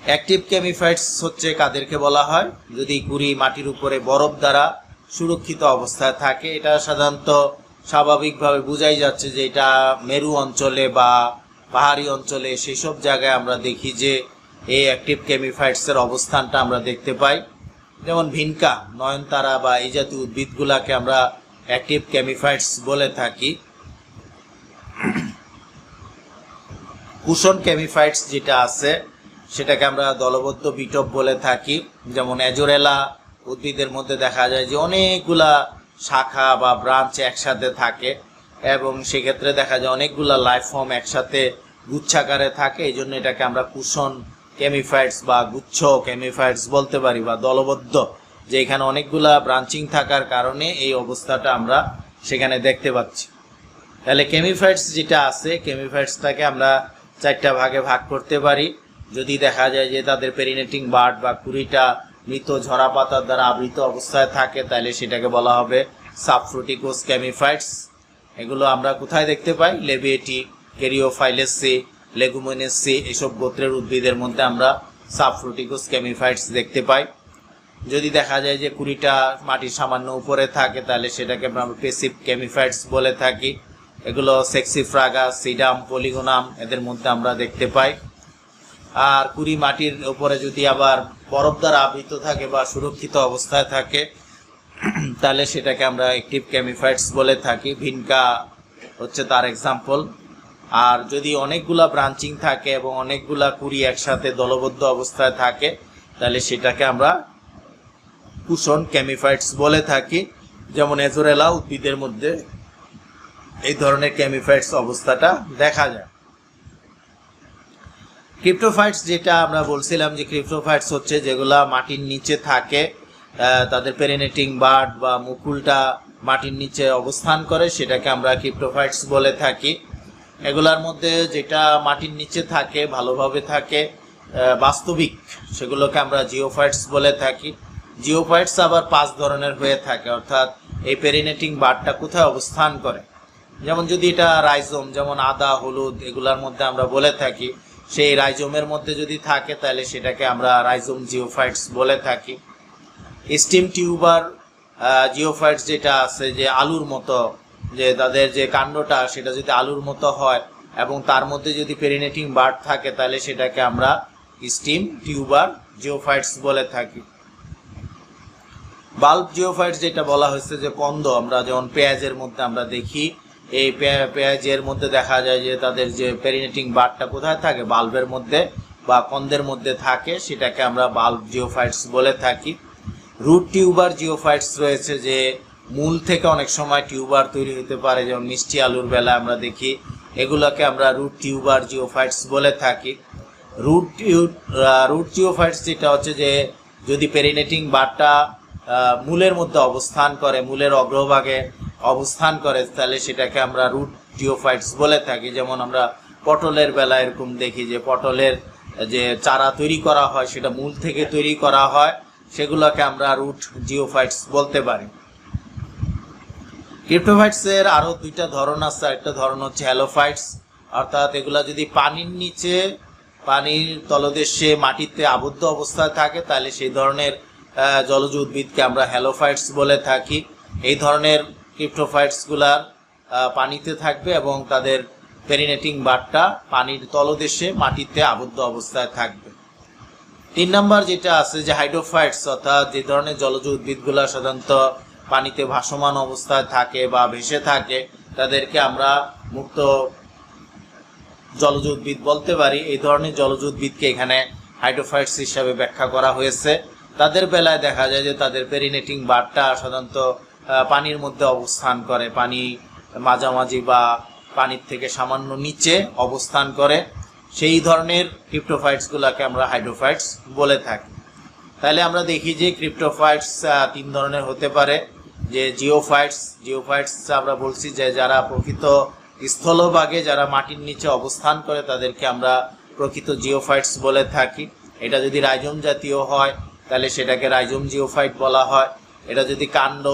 অ্যাক্টিভ ক্যামিফাইটস হচ্ছে কাদেরকে বলা হয়, যদি কুড়ি মাটির উপরে বরফ দ্বারা সুরক্ষিত অবস্থায় থাকে। এটা সাধারণত স্বাভাবিকভাবে বোঝাই যাচ্ছে যে এটা মেরু অঞ্চলে বা পাহাড়ি অঞ্চলে, সেই সব জায়গায় আমরা দেখি যে এই অ্যাক্টিভ ক্যামিফাইটসের অবস্থানটা আমরা দেখতে পাই। যেমন ভিনকা, নয়নতারা বা এই জাতীয় উদ্ভিদগুলাকে আমরা অ্যাক্টিভ ক্যামিফাইটস বলে থাকি। কুশন ক্যামিফাইটস যেটা আছে সেটাকে আমরা দলবদ্ধ বিটপ বলে থাকি। যেমন অ্যাজোরেলা উদ্ভিদের মধ্যে দেখা যায় যে অনেকগুলা শাখা বা ব্রাঞ্চ একসাথে থাকে এবং সেক্ষেত্রে দেখা যায় অনেকগুলা লাইফ ফর্ম একসাথে গুচ্ছাকারে থাকে, এই জন্য এটাকে আমরা কুশন ক্যামিফাইটস বা গুচ্ছ ক্যামিফাইটস বলতে পারি, বা দলবদ্ধ, যে এখানে অনেকগুলা ব্রাঞ্চিং থাকার কারণে এই অবস্থাটা আমরা সেখানে দেখতে পাচ্ছি। তাহলে ক্যামিফাইটস যেটা আছে, ক্যামিফাইটসটাকে আমরা 4টা ভাগে ভাগ করতে পারি। যদি দেখা যায় যে তাদের পেরিনেটিং বাড বা কুড়িটা মৃত ঝরা পাতার দ্বারা আবৃত অবস্থায় থাকে তাহলে সেটাকে বলা হবে সাবফ্রুটিকোস ক্যামিফাইটস। এগুলো আমরা কোথায় দেখতে পাই? লেভিয়েটি, কেরিওফাইলেসি, লেগুমিনোসি, এসব গোত্রের উদ্ভিদের মধ্যে আমরা সাবফ্রুটিকোস ক্যামিফাইটস দেখতে পাই। যদি দেখা যায় যে কুড়িটা মাটির সামান্য উপরে থাকে তাহলে সেটাকে আমরা প্যাসিভ ক্যামিফাইটস বলে থাকি। এগুলো সেক্সিফ্রাগা, সিডাম, পলিগোনাম, এদের মধ্যে আমরা দেখতে পাই। আর কুড়ি মাটির উপরে যদি আবার বরফ দ্বারা আবৃত থাকে বা সুরক্ষিত অবস্থায় থাকে তাহলে সেটাকে আমরা অ্যাক্টিভ ক্যামিফাইটস বলে থাকি। ভিনকা হচ্ছে তার এক্সাম্পল। আর যদি অনেকগুলা ব্রাঞ্চিং থাকে এবং অনেকগুলা কুড়ি একসাথে দলবদ্ধ অবস্থায় থাকে তাহলে সেটাকে আমরা কুশন ক্যামিফাইটস বলে থাকি। যেমন অ্যাজোরেলা উদ্ভিদের মধ্যে এই ধরনের ক্যামিফাইটস অবস্থাটা দেখা যায়। ক্রিপ্টোফাইটস যেটা আমরা বলছিলাম যে ক্রিপ্টোফাইটস হচ্ছে যেগুলা মাটির নিচে থাকে, তাদের পেরিনেটিং বাড বা মুকুলটা মাটির নিচে অবস্থান করে, সেটাকে আমরা ক্রিপ্টোফাইটস বলে থাকি। এগুলার মধ্যে যেটা মাটির নিচে থাকে, ভালোভাবে থাকে, বাস্তবিক, সেগুলোকে আমরা জিওফাইটস বলে থাকি। জিওফাইটস আবার 5 ধরনের হয়ে থাকে, অর্থাৎ এই পেরিনেটিং বাডটা কোথায় অবস্থান করে। যেমন যদি এটা রাইজোম, যেমন আদা, হলুদ, এগুলার মধ্যে আমরা বলে থাকি, সেই রাইজোমের মধ্যে যদি থাকে তাহলে সেটাকে আমরা রাইজোম জিওফাইটস বলে থাকি। স্টিম টিউবার জিওফাইটস যেটা আছে, যে আলুর মতো, যে তাদের যে কাণ্ডটা সেটা যদি আলুর মতো হয় এবং তার মধ্যে যদি পেরিনেটিং বাড থাকে তাহলে সেটাকে আমরা স্টিম টিউবার জিওফাইটস বলে থাকি। বাল্ব জিওফাইটস যেটা বলা হয়েছে যে কন্দ, আমরা যেমন পেঁয়াজের মধ্যে আমরা দেখি, এই পেঁয়াজের মধ্যে দেখা যায় যে তাদের যে পেরিনেটিং বাডটা কোথায় থাকে, বাল্বের মধ্যে বা কন্দের মধ্যে থাকে, সেটাকে আমরা বাল্ব জিওফাইটস বলে থাকি। রুট টিউবার জিওফাইটস রয়েছে, যে মূল থেকে অনেক সময় টিউবার তৈরি হতে পারে, যেমন মিষ্টি আলুর বেলা আমরা দেখি, এগুলোকে আমরা রুট টিউবার জিওফাইটস বলে থাকি। রুট জিওফাইটস যেটা হচ্ছে যে যদি পেরিনেটিং বাডটা মূলের মধ্যে অবস্থান করে, মূলের অগ্রভাগে অবস্থান করে, তাহলে সেটাকে আমরা রুট জিওফাইটস বলে থাকি। যেমন আমরা পটলের বেলা এরকম দেখি যে পটলের যে চারা তৈরি করা হয় সেটা মূল থেকে তৈরি করা হয়, সেগুলোকে আমরা রুট জিওফাইটস বলতে পারি। ক্রিপ্টোফাইটস এর আরো 2টা ধরন আছে। একটা ধরন হচ্ছে হ্যালোফাইটস অর্থাৎ এগুলা যদি পানির নিচে, পানির তলদেশে মাটিতে আবদ্ধ অবস্থায় থাকে, তাহলে সেই ধরনের জলজ উদ্ভিদকে আমরা হ্যালোফাইটস বলে থাকি। এই ধরনের ক্রিপ্টোফাইটসগুলার পানিতে থাকবে এবং তাদের পেরিনেটিং বারটা পানির তলদেশে মাটিতে আবদ্ধ অবস্থায় থাকবে। 3 নম্বর যেটা আছে যে হাইড্রোফাইটস, অর্থাৎ যে ধরনের জলজ উদ্ভিদগুলা সাধারণত পানিতে ভাসমান অবস্থায় থাকে বা ভেসে থাকে, তাদেরকে আমরা মুক্ত জলজ উদ্ভিদ বলতে পারি। এই ধরনের জলজ উদ্ভিদকে এখানে হাইড্রোফাইটস হিসাবে ব্যাখ্যা করা হয়েছে। তাদের বেলায় দেখা যায় যে তাদের পেরিনেটিং বারটা সাধারণত পানির মধ্যে অবস্থান করে, পানি মাঝামাঝি বা পানির থেকে সামান্য নিচে অবস্থান করে। সেই ধরনের ক্রিপ্টোফাইটসগুলোকে আমরা হাইড্রোফাইটস বলে থাকি। তাহলে আমরা দেখি যে ক্রিপ্টোফাইটস 3 ধরনের হতে পারে। যে জিওফাইটস আমরা বলছি যে যারা প্রকৃত স্থলভাগে, যারা মাটির নিচে অবস্থান করে, তাদেরকে আমরা প্রকৃত জিওফাইটস বলে থাকি। এটা যদি রাইজোম জাতীয় হয় তাহলে সেটাকে রাইজোম জিওফাইট বলা হয়। এটা যদি কাণ্ড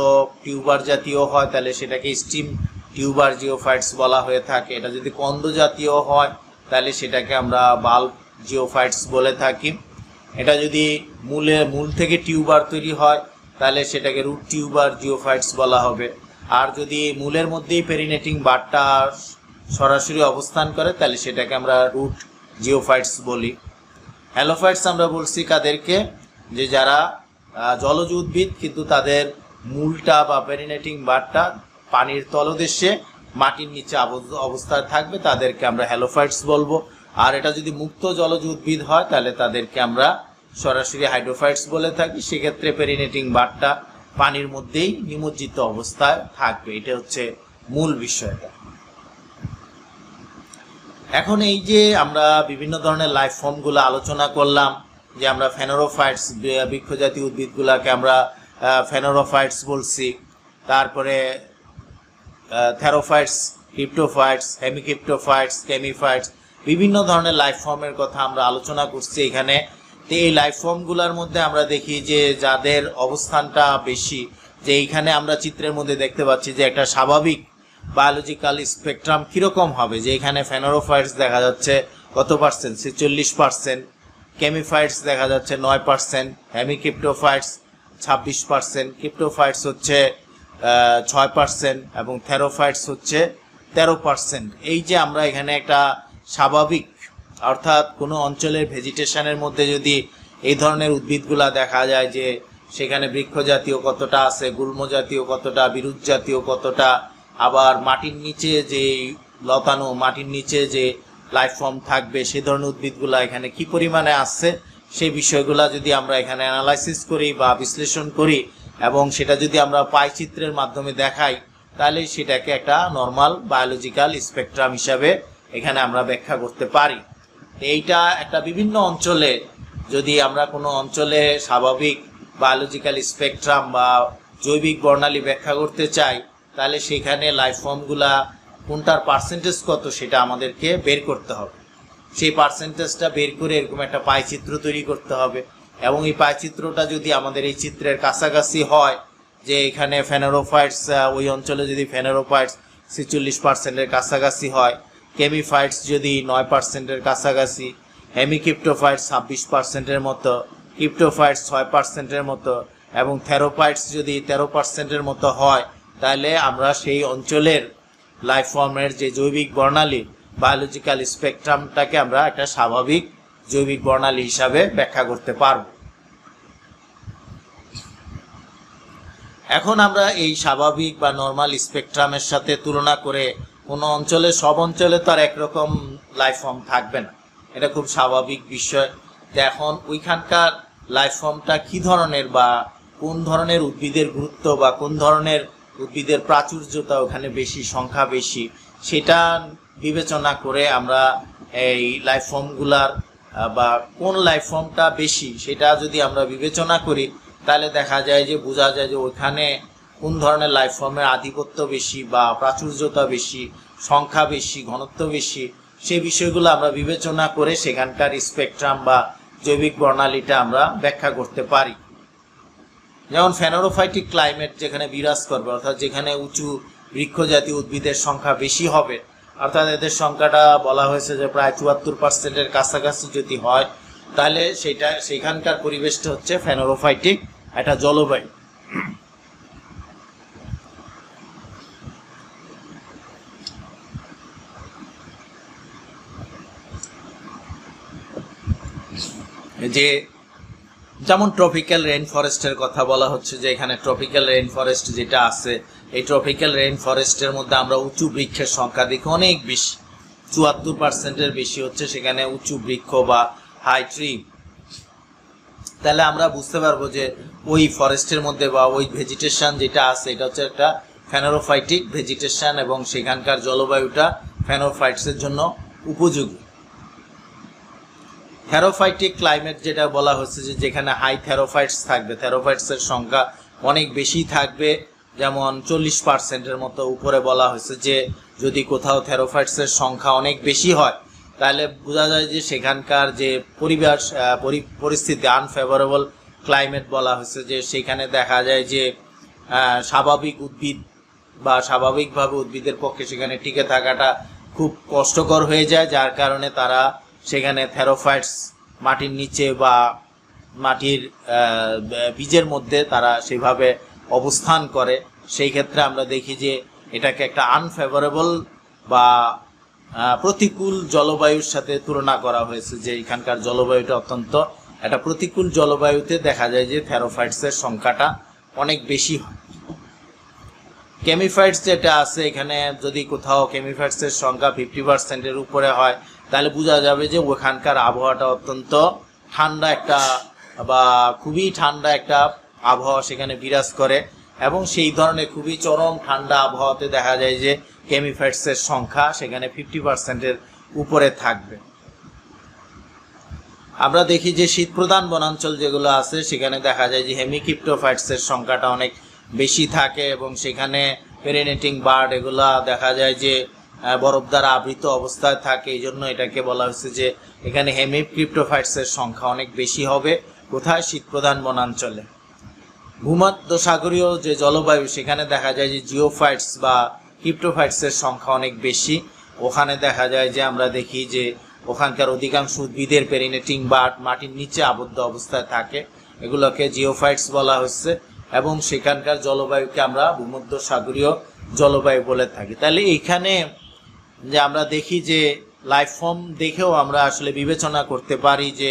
টিউবার জাতীয় হয় তাহলে সেটাকে স্টিম টিউবার জিওফাইটস বলা হয়ে থাকে। এটা যদি কন্দ জাতীয় হয় তাহলে সেটাকে আমরা বাল্ব জিওফাইটস বলে থাকি। এটা যদি মূল থেকে টিউবার তৈরি হয় তাহলে সেটাকে রুট টিউবার জিওফাইটস বলা হবে। আর যদি মূলের মধ্যেই পেরিনেটিং বারটা সরাসরি অবস্থান করে তাহলে সেটাকে আমরা রুট জিওফাইটস বলি। হ্যালোফাইটস আমরা বলছি কাদেরকে, যে যারা জলজ উদ্ভিদ কিন্তু তাদের মূলটা বা পেরিনেটিং বারটা পানির তলদেশে মাটির নিচে আবদ্ধ অবস্থায় থাকবে, তাদেরকে আমরা হ্যালোফাইটস বলবো। আর এটা যদি মুক্ত জলজ উদ্ভিদ হয় তাহলে তাদেরকে আমরা সরাসরি হাইড্রোফাইটস বলে থাকি। সেক্ষেত্রে পেরিনেটিং বারটা পানির মধ্যেই নিমজ্জিত অবস্থায় থাকবে। এটা হচ্ছে মূল বিষয়টা। এখন এই যে আমরা বিভিন্ন ধরনের লাইফ ফর্মগুলো আলোচনা করলাম, যে আমরা ফেনোরোফাইটস, বৃক্ষজাতীয় উদ্ভিদগুলোকে আমরা ফেনোরোফাইটস বলছি। তারপরে থেরোফাইটস, ক্রিপ্টোফাইটস, হেমিক্রিপ্টোফাইটস, কেমিফাইটস, বিভিন্ন ধরনের লাইফ ফর্মের কথা আমরা আলোচনা করছি এখানে। তো এই লাইফ ফর্মগুলোর মধ্যে আমরা দেখি যে যাদের অবস্থানটা বেশি, যে এইখানে আমরা চিত্রের মধ্যে দেখতে পাচ্ছি যে একটা স্বাভাবিক বায়োলজিক্যাল স্পেকট্রাম কীরকম হবে। যে এখানে ফেনোরোফাইটস দেখা যাচ্ছে কত পার্সেন্ট, 46%, কেমিফাইটস দেখা যাচ্ছে 9%, হেমিক্রিপ্টোফাইটস 26%, ক্রিপ্টোফাইটস হচ্ছে 6% এবং থেরোফাইটস হচ্ছে 13%। এই যে আমরা এখানে একটা স্বাভাবিক, অর্থাৎ কোনো অঞ্চলের ভেজিটেশনের মধ্যে যদি এই ধরনের উদ্ভিদগুলা দেখা যায় যে সেখানে বৃক্ষ জাতীয় কতটা আছে, গুল্ম জাতীয় কতটা, বিরুৎ জাতীয় কতটা, আবার মাটির নিচে যে লতানো, মাটির নিচে যে লাইফ ফর্ম থাকবে সেই ধরনের উদ্ভিদগুলা এখানে কি পরিমাণে আসছে, সেই বিষয়গুলা যদি আমরা এখানে অ্যানালাইসিস করি বা বিশ্লেষণ করি এবং সেটা যদি আমরা পাই চিত্রের মাধ্যমে দেখাই, তাহলে সেটাকে একটা নর্মাল বায়োলজিক্যাল স্পেকট্রাম হিসাবে এখানে আমরা ব্যাখ্যা করতে পারি। এইটা একটা বিভিন্ন অঞ্চলে, যদি আমরা কোনো অঞ্চলে স্বাভাবিক বায়োলজিক্যাল স্পেকট্রাম বা জৈবিক বর্ণালী ব্যাখ্যা করতে চাই, তাহলে সেখানে লাইফ ফর্মগুলা কোনটার পার্সেন্টেজ কত সেটা আমাদেরকে বের করতে হবে। সেই পার্সেন্টেজটা বের করে এরকম একটা পাইচিত্র তৈরি করতে হবে। এবং এই পাইচিত্রটা যদি আমাদের এই চিত্রের কাছাকাছি হয়, যে এখানে ফেনোরোফাইটস, ওই অঞ্চলে যদি ফেনোরোফাইটস 46%-এর কাছাকাছি হয়, কেমিফাইটস যদি 9%-এর কাছাকাছি, হেমিক্রিপ্টোফাইটস 26%-এর মতো, ক্রিপ্টোফাইটস 6%-এর মতো এবং থেরোফাইটস যদি 13%-এর মতো হয়, তাহলে আমরা সেই অঞ্চলের লাইফ ফর্মের যে জৈবিক বর্ণালী বায়োলজিক্যাল স্পেকট্রামটাকে আমরা একটা স্বাভাবিক জৈবিক বর্ণালী হিসাবে ব্যাখ্যা করতে পারব। এখন আমরা এই স্বাভাবিক বা নর্মাল স্পেকট্রামের সাথে তুলনা করে কোনো অঞ্চলে, সব অঞ্চলে তো আর একরকম লাইফ ফর্ম থাকবে না, এটা খুব স্বাভাবিক বিষয়। যে এখন ওইখানকার লাইফ ফর্মটা কী ধরনের বা কোন ধরনের উদ্ভিদের গুরুত্ব বা কোন ধরনের উদ্ভিদের প্রাচুর্যতা ওখানে বেশি, সংখ্যা বেশি, সেটা বিবেচনা করে আমরা এই লাইফ ফর্মগুলার বা কোন লাইফ ফর্মটা বেশি সেটা যদি আমরা বিবেচনা করি, তাহলে দেখা যায় যে বোঝা যায় যে ওইখানে কোন ধরনের লাইফ ফর্মের আধিপত্য বেশি বা প্রাচুর্যতা বেশি, সংখ্যা বেশি, ঘনত্ব বেশি, সেই বিষয়গুলো আমরা বিবেচনা করে সেখানকার স্পেকট্রাম বা জৈবিক বর্ণালীটা আমরা ব্যাখ্যা করতে পারি। যেমন ফেনোরোফাইটিক ক্লাইমেট যেখানে বিরাজ করবে, অর্থাৎ যেখানে উঁচু বৃক্ষ জাতীয় উদ্ভিদের সংখ্যা বেশি হবে, অর্থাৎ এদের সংখ্যাটা বলা হয়েছে যে প্রায় 74%-এর কাছাকাছি যদি হয় তাহলে সেখানকার পরিবেশটা হচ্ছে ফেনোরোফাইটিক একটা জলবায়ু। যে যেমন ট্রপিক্যাল রেইন ফরেস্টের কথা বলা হচ্ছে যে এখানে ট্রপিক্যাল রেইন ফরেস্ট যেটা আছে, এই ট্রপিক্যাল রেইন ফরেস্টের মধ্যে আমরা উঁচু বৃক্ষের সংখ্যা দেখি অনেক বেশি, 74%-এর বেশি হচ্ছে সেখানে উঁচু বৃক্ষ বা হাই ট্রি। তাহলে আমরা বুঝতে পারবো যে ওই ফরেস্টের মধ্যে বা ওই ভেজিটেশন যেটা আছে এটা হচ্ছে একটা ফেনোরোফাইটিক ভেজিটেশন এবং সেখানকার জলবায়ুটা ফেনোরোফাইটসের জন্য উপযোগী। থেরোফাইটিক ক্লাইমেট যেটা বলা হচ্ছে যে যেখানে হাই থেরোফাইটস থাকবে, থেরোফাইটসের সংখ্যা অনেক বেশি থাকবে, যেমন 40%-এর মতো উপরে বলা হয়েছে যে যদি কোথাও থেরোফাইটসের সংখ্যা অনেক বেশি হয় তাহলে বোঝা যায় যে সেখানকার যে পরিস্থিতি আনফেভারেবল ক্লাইমেট বলা হয়েছে যে সেখানে দেখা যায় যে স্বাভাবিক উদ্ভিদ বা স্বাভাবিকভাবে উদ্ভিদের পক্ষে সেখানে টিকে থাকাটা খুব কষ্টকর হয়ে যায়, যার কারণে তারা সেখানে থেরোফাইটস মাটির নিচে বা মাটির বীজের মধ্যে তারা সেভাবে অবস্থান করে। সেই ক্ষেত্রে আমরা দেখি যে এটাকে একটা আনফেভারেবল বা প্রতিকূল জলবায়ুর সাথে তুলনা করা হয়েছে, যে এখানকার জলবায়ুটা অত্যন্ত একটা প্রতিকূল জলবায়ুতে দেখা যায় যে থেরোফাইটসের সংখ্যাটা অনেক বেশি হয়। কেমিফাইটস যেটা আছে এখানে যদি কোথাও কেমিফাইটসের সংখ্যা 50%-এর উপরে হয় তাহলে বোঝা যাবে যে ওখানকার আবহাওয়াটা অত্যন্ত ঠান্ডা একটা বা খুবই ঠান্ডা একটা আবহাওয়া সেখানে বিরাজ করে এবং সেই ধরনের খুবই চরম ঠান্ডা আবহাওয়াতে দেখা যায় যে কেমিফাইটসের সংখ্যা সেখানে 50%-এর উপরে থাকবে। আমরা দেখি যে শীতপ্রধান বনাঞ্চল যেগুলো আছে সেখানে দেখা যায় যে হেমিক্রিপ্টোফাইটসের সংখ্যাটা অনেক বেশি থাকে এবং সেখানে পেরিনেটিং বার্ড এগুলা দেখা যায় যে বরফ দ্বারা আবৃত অবস্থায় থাকে, এই জন্য এটাকে বলা হয়েছে যে এখানে হেমিক্রিপ্টোফাইটসের সংখ্যা অনেক বেশি হবে। কোথায়? শীতপ্রধান বনাঞ্চলে। ভূমধ্যসাগরীয় যে জলবায়ু সেখানে দেখা যায় যে জিওফাইটস বা ক্রিপ্টোফাইটসের সংখ্যা অনেক বেশি, ওখানে দেখা যায় যে আমরা দেখি যে ওখানকার অধিকাংশ উদ্ভিদের পেরিনেটিং বার্ড মাটির নিচে আবদ্ধ অবস্থায় থাকে, এগুলোকে জিওফাইটস বলা হচ্ছে এবং সেখানকার জলবায়ুকে আমরা ভূমধ্যসাগরীয় জলবায়ু বলে থাকি। তাহলে এইখানে যে আমরা দেখি যে লাইফ ফর্ম দেখেও আমরা আসলে বিবেচনা করতে পারি যে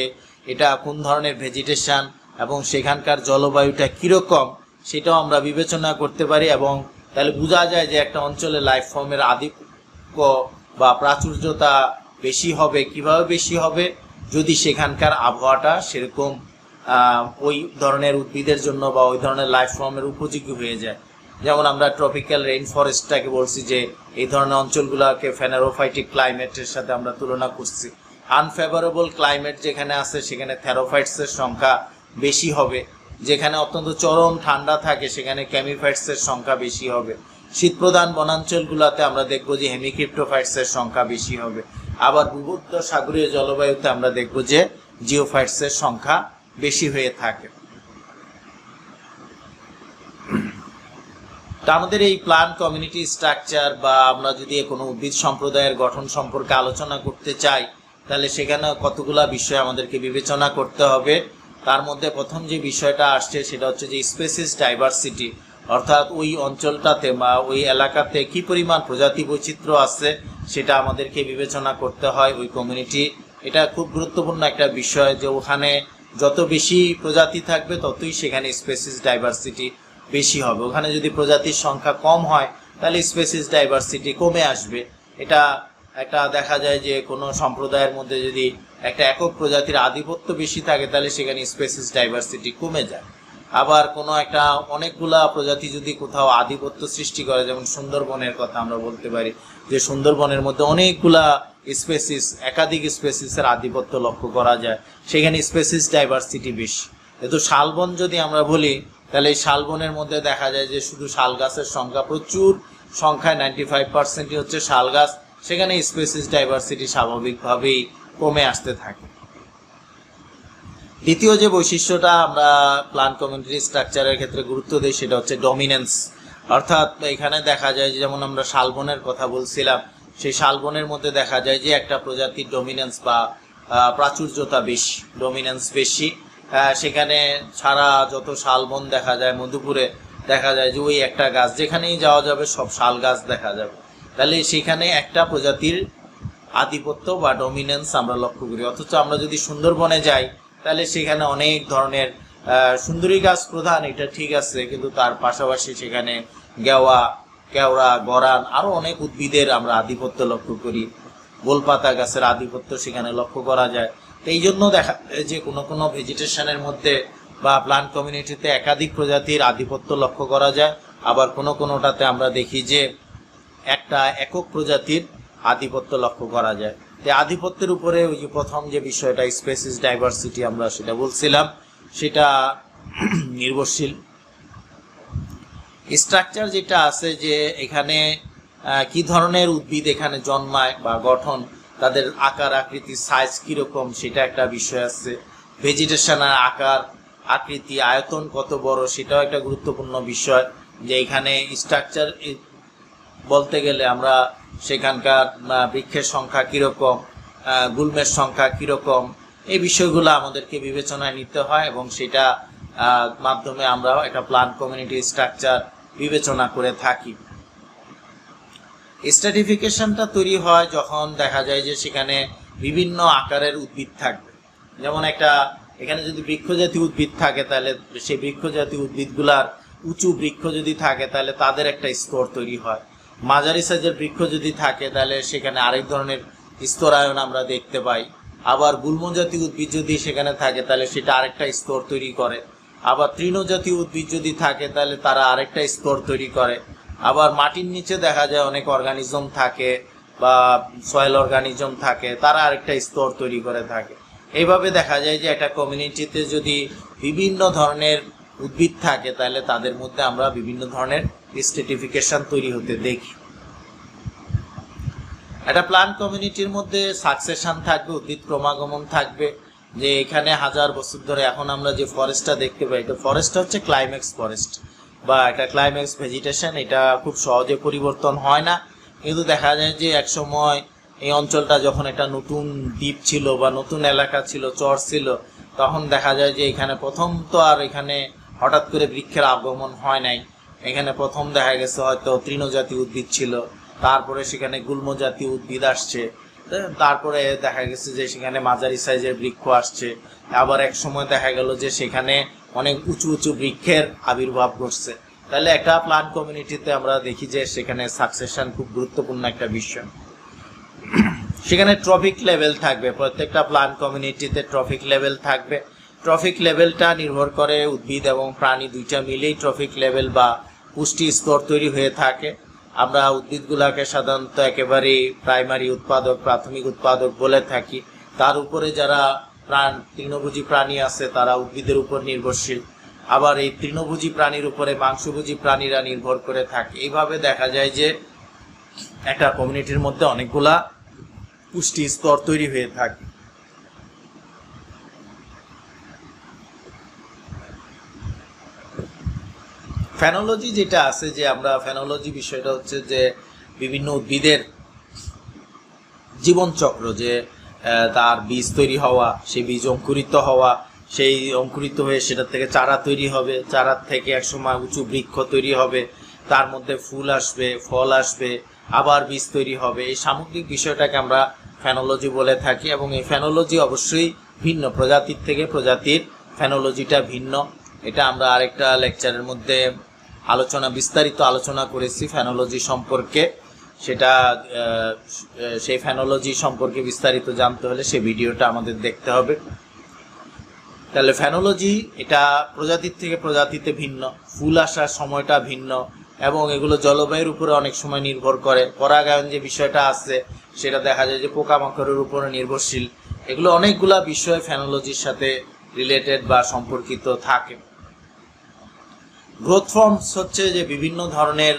এটা কোন ধরনের ভেজিটেশন এবং সেখানকার জলবায়ুটা কীরকম সেটাও আমরা বিবেচনা করতে পারি এবং তাহলে বোঝা যায় যে একটা অঞ্চলে লাইফ ফর্মের আধিক্য বা প্রাচুর্যতা বেশি হবে। কিভাবে বেশি হবে? যদি সেখানকার আবহাওয়াটা সেরকম ওই ধরনের উদ্ভিদের জন্য বা ওই ধরনের লাইফ ফর্মের উপযোগী হয়ে যায়। যেমন আমরা ট্রপিক্যাল রেইন ফরেস্টটাকে বলছি যে এই ধরনের অঞ্চলগুলোকে ফেনোরোফাইটিক ক্লাইমেটের সাথে আমরা তুলনা করছি। আনফেভারেবল ক্লাইমেট যেখানে আছে সেখানে থেরোফাইটসের সংখ্যা বেশি হবে, যেখানে অত্যন্ত চরম ঠান্ডা থাকে সেখানে কেমিফাইটসের সংখ্যা বেশি হবে। শীতপ্রধান বনাঞ্চলগুলোতে আমরা দেখব যে হেমিক্রিপ্টোফাইটসের সংখ্যা বেশি হবে। আবার ভূমধ্যসাগরীয় জলবায়ুতে আমরা দেখব যে জিওফাইটসের সংখ্যা বেশি হয়ে থাকে। তা আমাদের এই প্লান্ট কমিউনিটি স্ট্রাকচার বা আমরা যদি কোনো উদ্ভিদ সম্প্রদায়ের গঠন সম্পর্কে আলোচনা করতে চাই তাহলে সেখানে কতগুলা বিষয় আমাদেরকে বিবেচনা করতে হবে। তার মধ্যে প্রথম যে বিষয়টা আসছে সেটা হচ্ছে যে স্পেসিস ডাইভার্সিটি, অর্থাৎ ওই অঞ্চলটাতে বা ওই এলাকাতে কি পরিমাণ প্রজাতি বৈচিত্র্য আছে সেটা আমাদেরকে বিবেচনা করতে হয় ওই কমিউনিটি। এটা খুব গুরুত্বপূর্ণ একটা বিষয় যে ওখানে যত বেশি প্রজাতি থাকবে ততই সেখানে স্পেসিস ডাইভার্সিটি বেশি হবে। ওখানে যদি প্রজাতির সংখ্যা কম হয় তাহলে স্পেসিস ডাইভার্সিটি কমে আসবে। এটা একটা দেখা যায় যে কোনো সম্প্রদায়ের মধ্যে যদি একটা একক প্রজাতির আধিপত্য বেশি থাকে তাহলে সেখানে স্পেসিস ডাইভার্সিটি কমে যায়। আবার কোনো একটা অনেকগুলা প্রজাতি যদি কোথাও আধিপত্য সৃষ্টি করে, যেমন সুন্দরবনের কথা আমরা বলতে পারি যে সুন্দরবনের মধ্যে অনেকগুলা স্পেসিস একাধিক স্পেসিসের আধিপত্য লক্ষ্য করা যায়, সেখানে স্পেসিস ডাইভার্সিটি বেশি। কিন্তু শালবন যদি আমরা বলি তাহলে এই শালবনের মধ্যে দেখা যায় যে শুধু শাল গাছের সংখ্যা প্রচুর সংখ্যায় 95%ই হচ্ছে শাল গাছ, সেখানে স্পেসিস ডাইভার্সিটি স্বাভাবিকভাবেই কমে আসতে থাকে। দ্বিতীয় যে বৈশিষ্ট্যটা আমরা প্লান্ট কমিউনিটি স্ট্রাকচারের ক্ষেত্রে গুরুত্ব দিই সেটা হচ্ছে ডমিনেন্স, অর্থাৎ এখানে দেখা যায় যে যেমন আমরা শালবনের কথা বলছিলাম, সেই শালবনের মধ্যে দেখা যায় যে একটা প্রজাতির ডমিনেন্স বা প্রাচুর্যতা বেশি, ডমিনেন্স বেশি। সেখানে সারা যত শালবন দেখা যায়, মধুপুরে দেখা যায় যে ওই একটা গাছ, যেখানেই যাওয়া যাবে সব শাল গাছ দেখা যাবে। তাহলে সেখানে একটা প্রজাতির আধিপত্য বা ডমিনেন্স আমরা লক্ষ্য করি। অথচ আমরা যদি সুন্দরবনে যাই তাহলে সেখানে অনেক ধরনের সুন্দরী গাছ প্রধান, এটা ঠিক আছে, কিন্তু তার পাশাপাশি সেখানে গেওয়া, কেওড়া, গরান, আরো অনেক উদ্ভিদের আমরা আধিপত্য লক্ষ্য করি। গোলপাতা গাছের আধিপত্য সেখানে লক্ষ্য করা যায়। তো এই জন্য দেখা যায় যে কোনো কোনো ভেজিটেশনের মধ্যে বা প্লান্ট কমিউনিটিতে একাধিক প্রজাতির আধিপত্য লক্ষ্য করা যায়, আবার কোনো কোনোটাতে আমরা দেখি যে একটা একক প্রজাতির আধিপত্য লক্ষ্য করা যায়। তো আধিপত্যের উপরে ওই যে প্রথম যে বিষয়টা স্পেসিস ডাইভার্সিটি আমরা সেটা বলছিলাম, সেটা নির্ভরশীল। স্ট্রাকচার যেটা আছে যে এখানে কি ধরনের উদ্ভিদ এখানে জন্মায় বা গঠন, তাদের আকার আকৃতি সাইজ কিরকম, সেটা একটা বিষয় আছে। ভেজিটেশনের আকার আকৃতি আয়তন কত বড়, সেটাও একটা গুরুত্বপূর্ণ বিষয়। যে এখানে স্ট্রাকচার বলতে গেলে আমরা সেখানকার বৃক্ষের সংখ্যা কিরকম, গুল্মের সংখ্যা কিরকম, এই বিষয়গুলো আমাদেরকে বিবেচনায় নিতে হয় এবং সেটা মাধ্যমে আমরা একটা প্লান্ট কমিউনিটি স্ট্রাকচার বিবেচনা করে থাকি। স্ট্র্যাটিফিকেশনটা তৈরি হয় যখন দেখা যায় যে সেখানে বিভিন্ন আকারের উদ্ভিদ থাকবে। যেমন একটা এখানে যদি বৃক্ষজাতীয় উদ্ভিদ থাকে তাহলে সেই বৃক্ষজাতীয় উদ্ভিদগুলার উঁচু বৃক্ষ যদি থাকে তাহলে তাদের একটা স্তর তৈরি হয়। মাঝারি সাইজের বৃক্ষ যদি থাকে তাহলে সেখানে আরেক ধরনের স্তরায়ন আমরা দেখতে পাই। আবার গুল্মজাতীয় উদ্ভিদ যদি সেখানে থাকে তাহলে সেটা আরেকটা স্তর তৈরি করে। আবার তৃণজাতীয় উদ্ভিদ যদি থাকে তাহলে তারা আরেকটা স্তর তৈরি করে। আবার মাটির নিচে দেখা যায় অনেক অর্গানিজম থাকে বা সয়েল অর্গানিজম থাকে, তারা আরেকটা স্তর তৈরি করে থাকে। এইভাবে দেখা যায় যে একটা কমিউনিটিতে যদি বিভিন্ন ধরনের উদ্ভিদ থাকে তাহলে তাদের মধ্যে আমরা বিভিন্ন ধরনের স্ট্র্যাটিফিকেশন তৈরি হতে দেখি। একটা প্লান্ট কমিউনিটির মধ্যে সাকসেশন থাকবে, উদ্ভিদ ক্রমাগমন থাকবে। যে এখানে হাজার বছর ধরে এখন আমরা যে ফরেস্টটা দেখতে পাই, এটা ফরেস্টটা হচ্ছে ক্লাইম্যাক্স ফরেস্ট বা একটা ক্লাইম্যাক্স ভেজিটেশন। এটা খুব সহজে পরিবর্তন হয় না, কিন্তু দেখা যায় যে এক সময় এই অঞ্চলটা যখন একটা নতুন দ্বীপ ছিল বা নতুন এলাকা ছিল, চর ছিল, তখন দেখা যায় যে এখানে প্রথম তো আর এখানে হঠাৎ করে বৃক্ষের আগমন হয় নাই। এখানে প্রথম দেখা গেছে হয়তো তৃণজাতীয় উদ্ভিদ ছিল, তারপরে সেখানে গুল্ম জাতীয় উদ্ভিদ আসছে, তারপরে দেখা গেছে যে সেখানে মাঝারি সাইজের বৃক্ষ আসছে। আবার এক সময় দেখা গেল যে সেখানে অনেক উঁচু উঁচু বৃক্ষের আবির্ভাব ঘটছে। তাহলে একটা প্লান্ট কমিউনিটিতে আমরা দেখি যে সেখানে সাকসেশন খুব গুরুত্বপূর্ণ একটা বিষয়। সেখানে ট্রফিক লেভেল থাকবে, প্রত্যেকটা প্লান্ট কমিউনিটিতে ট্রফিক লেভেল থাকবে। ট্রফিক লেভেলটা নির্ভর করে উদ্ভিদ এবং প্রাণী দুইটা মিলেই ট্রফিক লেভেল বা পুষ্টি স্তর তৈরি হয়ে থাকে। আমরা উদ্ভিদগুলোকে সাধারণত একেবারেই প্রাইমারি উৎপাদক, প্রাথমিক উৎপাদক বলে থাকি। তার উপরে যারা তৃণভোজী প্রাণী আছে তারা উদ্ভিদের উপর নির্ভরশীল। আবার এই তৃণভোজী প্রাণীর উপরে মাংসভোজী প্রাণীরা নির্ভর করে থাকে। এইভাবে দেখা যায় যে একটা কমিউনিটির মধ্যে অনেকগুলা পুষ্টি স্তর তৈরি হয়ে থাকে। ফেনোলজি যেটা আছে, যে আমরা ফেনোলজি বিষয়টা হচ্ছে যে বিভিন্ন উদ্ভিদের জীবনচক্র, যে তার বীজ তৈরি হওয়া, সেই বীজ অঙ্কুরিত হওয়া, সেই অঙ্কুরিত হয়ে সেটা থেকে চারা তৈরি হবে, চারার থেকে একসময় উঁচু বৃক্ষ তৈরি হবে, তার মধ্যে ফুল আসবে, ফল আসবে, আবার বীজ তৈরি হবে। এই সামগ্রিক বিষয়টাকে আমরা ফেনোলজি বলে থাকি এবং এই ফেনোলজি অবশ্যই ভিন্ন, প্রজাতির থেকে প্রজাতির ফেনোলজিটা ভিন্ন। এটা আমরা আরেকটা লেকচারের মধ্যে বিস্তারিত আলোচনা করেছি ফেনোলজি সম্পর্কে। সেটা সেই ফেনোলজি সম্পর্কে বিস্তারিত জানতে হলে সেই ভিডিওটা আমাদের দেখতে হবে। তাহলে ফেনোলজি এটা প্রজাতির থেকে প্রজাতিতে ভিন্ন, ফুল আসার সময়টা ভিন্ন এবং এগুলো জলবায়ুর উপরে অনেক সময় নির্ভর করে। পরাগায়ন যে বিষয়টা আছে সেটা দেখা যায় যে পোকামাকড়ের উপরে নির্ভরশীল। এগুলো অনেকগুলা বিষয় ফেনোলজির সাথে রিলেটেড বা সম্পর্কিত থাকে। গ্রোথ ফর্মস হচ্ছে যে বিভিন্ন ধরনের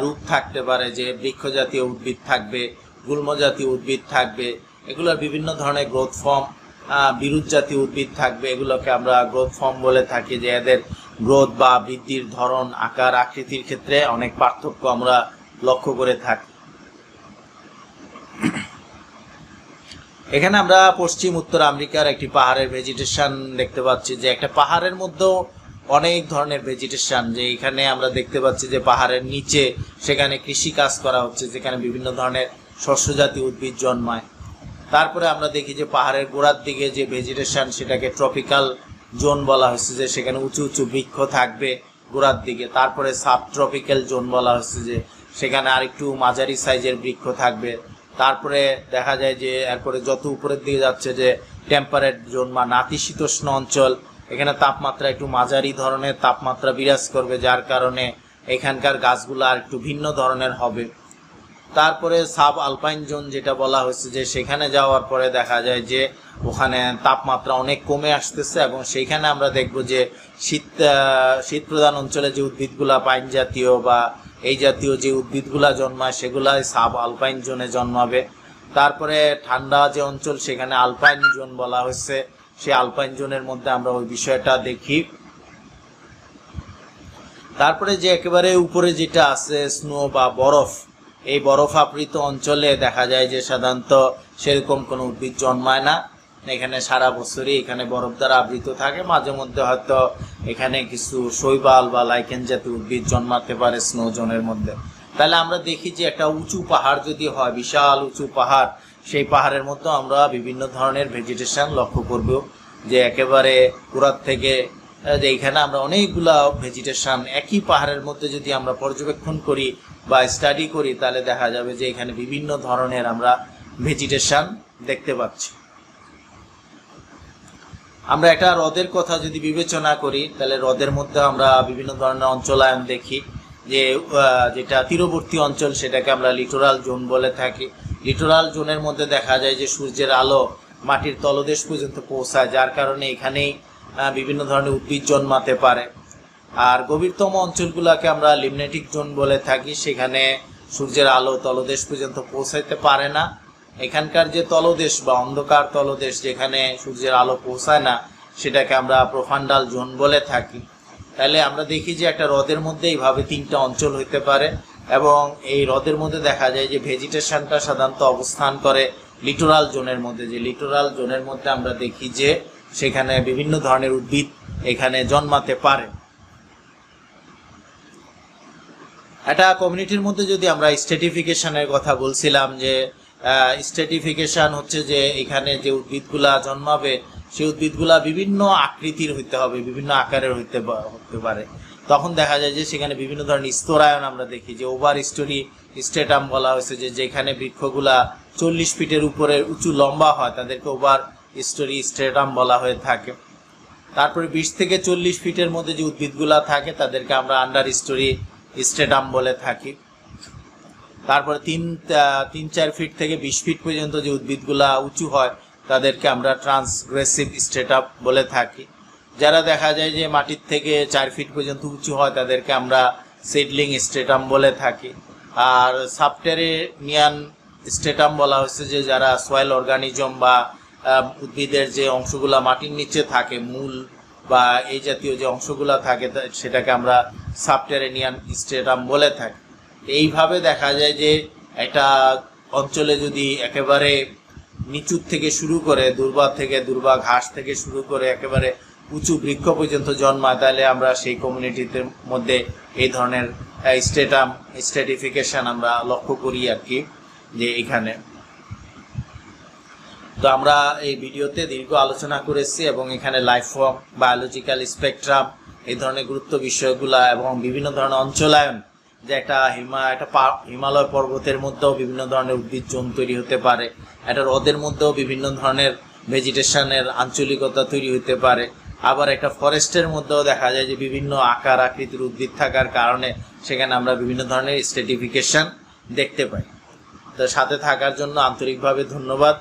রূপ থাকতে পারে, যে বৃক্ষ জাতীয় উদ্ভিদ থাকবে, গুল্ম জাতীয় উদ্ভিদ থাকবে, এগুলোর বিভিন্ন ধরনের গ্রোথ ফর্ম। বিরুৎ জাতীয় উদ্ভিদ থাকবে, এগুলোকে আমরা গ্রোথ ফর্ম বলে থাকি। যে এদের গ্রোথ বা বৃদ্ধির ধরন, আকার আকৃতির ক্ষেত্রে অনেক পার্থক্য আমরা লক্ষ্য করে থাকি। এখানে আমরা পশ্চিম উত্তর আমেরিকার একটি পাহাড়ের ভেজিটেশন দেখতে পাচ্ছি, যে একটা পাহাড়ের মধ্যেও অনেক ধরনের ভেজিটেশন, যে এখানে আমরা দেখতে পাচ্ছি যে পাহাড়ের নিচে সেখানে কৃষি কাজ করা হচ্ছে, যেখানে বিভিন্ন ধরনের শস্যজাতীয় উদ্ভিদ জন্মায়। তারপরে আমরা দেখি যে পাহাড়ের গোড়ার দিকে যে ভেজিটেশন সেটাকে ট্রপিক্যাল জোন বলা হচ্ছে, যে সেখানে উঁচু উঁচু বৃক্ষ থাকবে গোড়ার দিকে। তারপরে সাব ট্রপিক্যাল জোন বলা হচ্ছে, যে সেখানে আরেকটু মাঝারি সাইজের বৃক্ষ থাকবে। তারপরে দেখা যায় যে এরপরে যত উপরের দিকে যাচ্ছে যে টেম্পারেট জোন বা নাতিশীতোষ্ণ অঞ্চল, এখানে তাপমাত্রা একটু মাঝারি ধরনের তাপমাত্রা বিরাজ করবে, যার কারণে এখানকার গাছগুলো আর একটু ভিন্ন ধরনের হবে। তারপরে সাব আলপাইন জোন যেটা বলা হয়েছে, যে সেখানে যাওয়ার পরে দেখা যায় যে ওখানে তাপমাত্রা অনেক কমে আসতেছে, এবং সেইখানে আমরা দেখব যে শীত প্রধান অঞ্চলে যে উদ্ভিদগুলা পাইন জাতীয় বা এই জাতীয় যে উদ্ভিদগুলা জন্মায় সেগুলাই সাব আলপাইন জোনে জন্মাবে। তারপরে ঠান্ডা যে অঞ্চল সেখানে আলপাইন জোন বলা হয়েছে, সেই আলপাইন জোনের মধ্যে আমরা ওই বিষয়টা দেখি। তারপরে যে একেবারে উপরে যেটা আছে স্নো বা বরফ, এই বরফ আবৃত অঞ্চলে দেখা যায় যে সাধারণত সেরকম কোনো উদ্ভিদ জন্মায় না। এখানে সারা বছরই এখানে বরফ দ্বারা আবৃত থাকে, মাঝে মধ্যে হয়তো এখানে কিছু শৈবাল বা লাইকেন জাতীয় উদ্ভিদ জন্মাতে পারে স্নো জোনের মধ্যে। তাহলে আমরা দেখি যে একটা উঁচু পাহাড় যদি হয়, বিশাল উঁচু পাহাড়, সেই পাহাড়ের মধ্যে আমরা বিভিন্ন ধরনের ভেজিটেশন লক্ষ্য করব, যে একেবারে গোড়ার থেকে এইখানে আমরা অনেকগুলা ভেজিটেশন একই পাহাড়ের মধ্যে যদি আমরা পর্যবেক্ষণ করি বা স্টাডি করি, তাহলে দেখা যাবে যে এখানে বিভিন্ন ধরনের আমরা ভেজিটেশন দেখতে পাচ্ছি। আমরা একটা হ্রদের কথা যদি বিবেচনা করি, তাহলে হ্রদের মধ্যে আমরা বিভিন্ন ধরনের অঞ্চলায়ন দেখি, যে যেটা তীরবর্তী অঞ্চল সেটাকে আমরা লিটোরাল জোন বলে থাকি। লিটোরাল জোনের মধ্যে দেখা যায় যে সূর্যের আলো মাটির তলদেশ পর্যন্ত পৌঁছায়, যার কারণে এখানেই বিভিন্ন ধরনের উদ্ভিদ জন্মাতে পারে। আর গভীরতম অঞ্চলগুলোকে আমরা লিমনেটিক জোন বলে থাকি, সেখানে সূর্যের আলো তলদেশ পর্যন্ত পৌঁছাইতে পারে না। এখানকার যে তলদেশ বা অন্ধকার তলদেশ, যেখানে সূর্যের আলো পৌঁছায় না, সেটাকে আমরা প্রোফান্ডাল জোন বলে থাকি। তাহলে আমরা দেখি যে একটা হ্রদের মধ্যে এইভাবে তিনটা অঞ্চল হইতে পারে, এবং এই হ্রদের মধ্যে দেখা যায় যে ভেজিটেশনটা সাধারণত অবস্থান করে লিটোরাল জোনের মধ্যে। যে লিটোরাল জোনের মধ্যে আমরা দেখি যে সেখানে বিভিন্ন ধরনের উদ্ভিদ এখানে জন্মাতে পারে। একটা কমিউনিটির মধ্যে যদি আমরা স্ট্র্যাটিফিকেশনের কথা বলছিলাম, যে স্ট্র্যাটিফিকেশন হচ্ছে যে এখানে যে উদ্ভিদগুলা জন্মাবে সেই উদ্ভিদগুলা বিভিন্ন আকৃতির হইতে হবে, বিভিন্ন আকারের হতে পারে। তখন দেখা যায় যে সেখানে বিভিন্ন ধরনের স্তরায়ন আমরা দেখি, যে ওভার স্টোরি স্ট্রেটাম বলা হয়েছে, যে যেখানে বৃক্ষগুলা 40 ফিটের উপরে উঁচু লম্বা হয় তাদেরকে ওভার স্টোরি স্ট্রেটাম বলা হয়ে থাকে। তারপরে 20 থেকে 40 ফিটের মধ্যে যে উদ্ভিদগুলা থাকে তাদেরকে আমরা আন্ডার স্টোরি স্ট্রেটাম বলে থাকি। তারপরে 3-4 ফিট থেকে 20 ফিট পর্যন্ত যে উদ্ভিদগুলা উঁচু হয় তাদেরকে আমরা ট্রান্সগ্রেসিভ স্ট্রেটাম বলে থাকি। যারা দেখা যায় যে মাটির থেকে 4 ফিট পর্যন্ত উঁচু হয় তাদেরকে আমরা সিডলিং স্ট্রেটাম বলে থাকি। আর সাবটেরেনিয়ান স্ট্রেটাম বলা হচ্ছে, যে যারা সয়েল অর্গানিজম বা উদ্ভিদের যে অংশগুলা মাটির নিচে থাকে, মূল বা এই জাতীয় যে অংশগুলা থাকে, সেটাকে আমরা সাবটেরেনিয়ান স্ট্রেটাম বলে থাকি। এইভাবে দেখা যায় যে একটা অঞ্চলে যদি একেবারে নিচুর থেকে শুরু করে দুর্বা ঘাস থেকে শুরু করে একেবারে উঁচু বৃক্ষ পর্যন্ত জন্মায়, তাহলে আমরা সেই কমিউনিটিতে মধ্যে এই ধরনের স্ট্র্যাটিফিকেশন আমরা লক্ষ্য করি আর কি, যে এখানে। তো আমরা এই ভিডিওতে দীর্ঘ আলোচনা করেছি, এবং এখানে লাইফ ফর্ম, বায়োলজিক্যাল স্পেকট্রাম, এই ধরনের গুরুত্ব বিষয়গুলা, এবং বিভিন্ন ধরনের অঞ্চলায়ন, যে একটা হিমালয় পর্বতের মধ্যেও বিভিন্ন ধরনের উদ্ভিদ জোন তৈরি হতে পারে, একটা হ্রদের মধ্যেও বিভিন্ন ধরনের ভেজিটেশনের আঞ্চলিকতা তৈরি হতে পারে, আবার একটা ফরেস্টের মধ্যেও দেখা যায় যে বিভিন্ন আকার আকৃতির উদ্ভিদ থাকার কারণে সেখানে আমরা বিভিন্ন ধরনের স্ট্র্যাটিফিকেশন দেখতে পাই। তো সাথে থাকার জন্য আন্তরিকভাবে ধন্যবাদ।